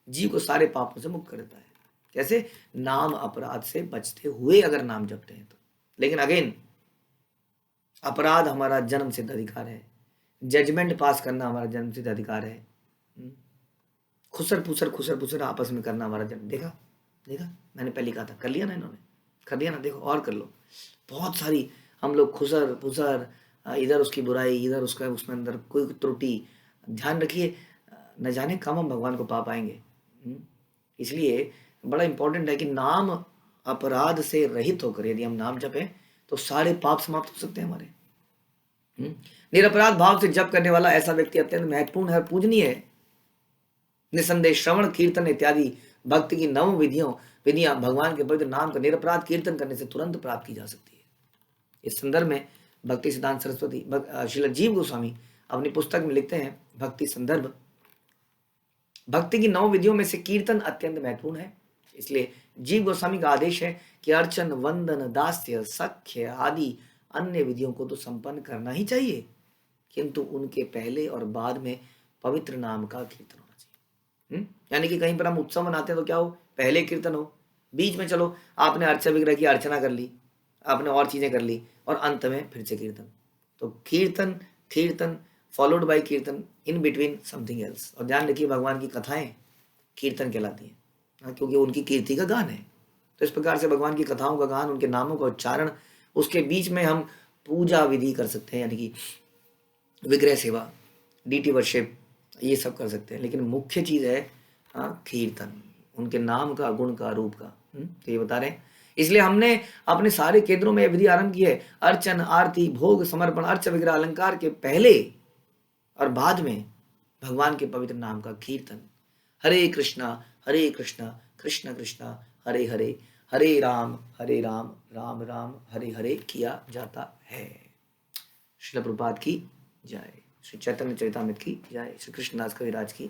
जीव को सारे पापों से मुक्त कर देता है। कैसे? नाम अपराध से बचते हुए अगर नाम जपते हैं तो। लेकिन अगेन, अपराध हमारा जन्म सिद्ध अधिकार है, जजमेंट पास करना हमारा जन्म सिद्ध अधिकार है, खुसर पुसर आपस में करना हमारा जन्म। देखा देखा, मैंने पहले कहा था, कर लिया ना इन्होंने, कर लिया ना, देखो और कर लो। बहुत सारी हम लोग खुसर पुसर, इधर उसकी बुराई, इधर उसका, उसमें अंदर कोई त्रुटि। ध्यान रखिए, न जाने कब हम भगवान को पा पाएंगे। इसलिए बड़ा इंपॉर्टेंट है कि नाम अपराध से रहित होकर यदि हम नाम जपें तो सारे पाप समाप्त हो सकते हैं हमारे। निरपराध भाव से जप करने वाला ऐसा व्यक्ति अत्यंत महत्वपूर्ण है और पूजनीय है। निसंदेह श्रवण कीर्तन इत्यादि भक्ति की नव विधियां भगवान के पवित्र नाम का निरपराध कीर्तन करने से तुरंत प्राप्त की जा सकती है। इस संदर्भ में भक्ति सिद्धांत सरस्वती श्रील जीव गोस्वामी अपनी पुस्तक में लिखते हैं, भक्ति संदर्भ, भक्ति की नौ विधियों में से कीर्तन अत्यंत महत्वपूर्ण है। इसलिए जीव गोस्वामी का आदेश है कि अर्चन, वंदन, दास्य, सख्य आदि अन्य विधियों को तो संपन्न करना ही चाहिए, किंतु उनके पहले और बाद में पवित्र नाम का कीर्तन होना चाहिए। यानी कि कहीं पर हम उत्सव मनाते हैं तो क्या हो? पहले कीर्तन हो, बीच में चलो आपने अर्चा विग्रह की अर्चना कर ली, आपने और चीजें कर ली, और अंत में फिर से कीर्तन। तो कीर्तन कीर्तन फॉलोड बाय कीर्तन, इन बिटवीन समथिंग एल्स। और ध्यान रखिए, भगवान की कथाएं कीर्तन कहलाती हैं, क्योंकि उनकी कीर्ति का गान है। तो इस प्रकार से भगवान की कथाओं का गान, उनके नामों का उच्चारण, उसके बीच में हम पूजा विधि कर सकते हैं, यानी कि विग्रह सेवा, डीटी वर्शिप, ये सब कर सकते हैं। लेकिन मुख्य चीज है कीर्तन, उनके नाम का, गुण का, रूप का। तो ये बता रहे हैं। इसलिए हमने अपने सारे केंद्रों में विधि आरंभ की है। अर्चन, आरती, भोग, समर्पण, अर्च विग्रह अलंकार के पहले और बाद में भगवान के पवित्र नाम का कीर्तन। हरे कृष्णा कृष्ण कृष्ण हरे हरे, हरे राम राम राम हरे हरे किया जाता है। श्रील प्रभुपाद की जय, श्री चैतन्य चरितामृत की जय, श्री कृष्णदास कविराज की